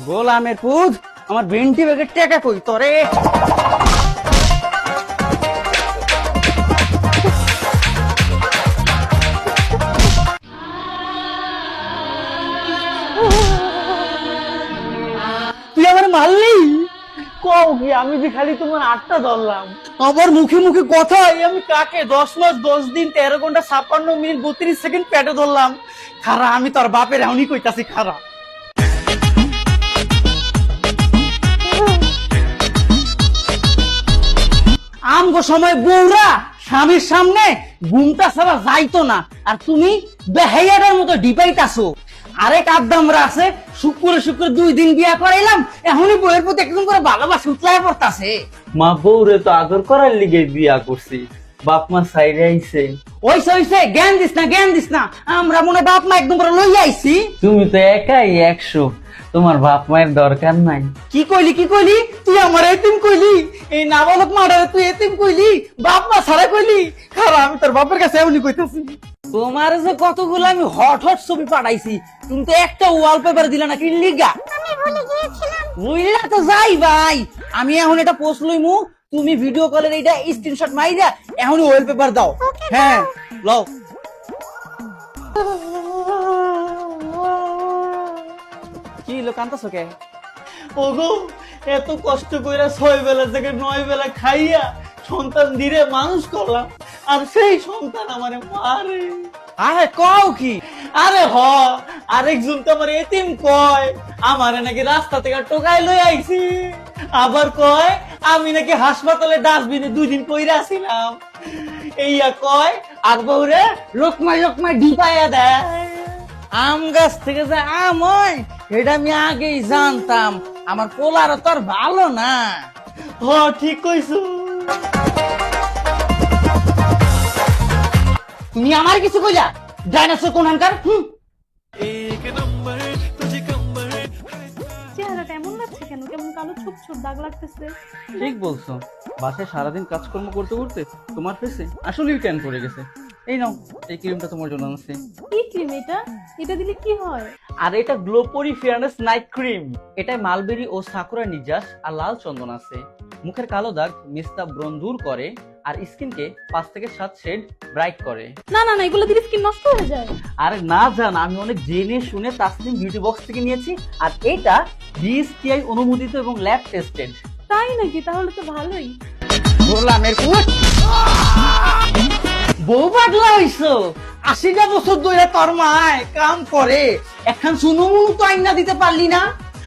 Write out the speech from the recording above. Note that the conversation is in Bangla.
গোলামের পুত আমার ভেন্টি ব্যাগের টাকা কই তোরে? তুই আমার মারলি? কও কি? আমি যে খালি তোমার 8টা ধরলাম। আবার মুখে মুখে কথা, আমি কাকে 10 মাস 10 দিন 13 ঘন্টা 56 মিনিট 32 সেকেন্ড পেটে ধরলাম। খারা আমি তোর বাপের এমনই কইতাছি খারা। আমগো সময় বউরা স্বামীর সামনে ঘুমটা ছাড়া যাইতো না, আর তুমি বেহাইয়াটার মতো ডিপাইতাছো। আরেক আদ্দামরা আছে শুক্রে শুক্রে 2 দিন বিয়া করাইলাম, এখনই বউয়ের প্রতি একদম করে ভালোবাসা উতলায় পড়তাছে। মা বউরে তো আদর করার লিগে বিয়া করছি, বাপ মা সাইরে আইছে। ওইসে জ্ঞান দিস না, জ্ঞান দিস না। আমরা মনে বাপ মা একদম করে লইয়া আইছি। তুমি তো একাই 100, তোমার বাপ মায়ের দরকার নাই। কি কইলি? তুই আমার এতিম কইলি? এই নাবালক মারারে তুই এতিম কইলি? বাপ মা ছাড়া কইলি? খারাপ আমি তোর বাপের কাছে এমনি কইতাছি। তোমার যে কতগুলো আমি হট ছবি পাঠাইছি, তুমি তো একটা ওয়ালপেপার দিলা না, কি লিগা? আমি ভুলে গিয়েছিলাম। বুঝলা তো যাই ভাই, আমি এখন এটা পোস্ট লইমু, তুমি ভিডিও কলের এইটা স্ক্রিনশট মাইরা এখনই ওয়ালপেপার দাও। হ্যাঁ লও। কি লোক আনতাছো কে? ওগো এত কষ্ট কইরা 6 বেলা থেকে 9 বেলা খাইয়া সন্তান ধীরে মানুষ করলাম, আর সেই সন্তান আমারে মারে। আরে কও কি? আরে আরেকজন তো আমার এতিম কয় আমারে নাকি রাস্তা থেকে টোকাই লই আইছি, আবার কয় আমি নাকি হাসপাতালে ডাস্টবিনে 2 দিন কইরা ছিলাম। এইয়া কয় আর বউরে লোকমাই ঢিপাইয়া দেয়। আম গাছ থেকে যে আম হয় এটা আমি আগেই জানতাম, আমার পোলার তো আর ভালো না। ঠিক কইছো। তুমি আমার কিছু কইলা? ডাইনোসর কোনখানকার? চেহারাটা এমন লাগছে কেন? কেমন কালো ছোপ ছোপ দাগ লাগতেছে। ঠিক বলছো, বাসায় সারাদিন কাজকর্ম করতে করতে তোমার ফেসে আসলেই ট্যান পড়ে গেছে। এই নাও, এই ক্রিমটা তোমার জন্য আনছি। কি ক্রিম এটা? এটা দিলে কি হয়? আর এটা গ্লোপরি ফেয়ারনেস নাইট ক্রিম। এটায় মালবেরি ও সাকুরা নিজাস আর লাল চন্দন আছে। মুখের কালো দাগ মেস্তা ব্রণ দূর করে আর স্কিনকে 5 থেকে 7 শেড ব্রাইট করে। না এগুলো দিলে স্কিন নষ্ট হয়ে যায়। আরে না জান, আমি অনেক জেনে শুনে তাসনিম বিউটি বক্স থেকে নিয়েছি, আর এটা বিএসটিআই অনুমোদিত এবং ল্যাব টেস্টেড। তাই নাকি? তাহলে তো ভালোই। গোলামের পুত বউ পাগলা হইছো। 80টা বছর ধরে তোর মায় কাম করে, এখন শুনুমু তো আইনা দিতে পারলি না।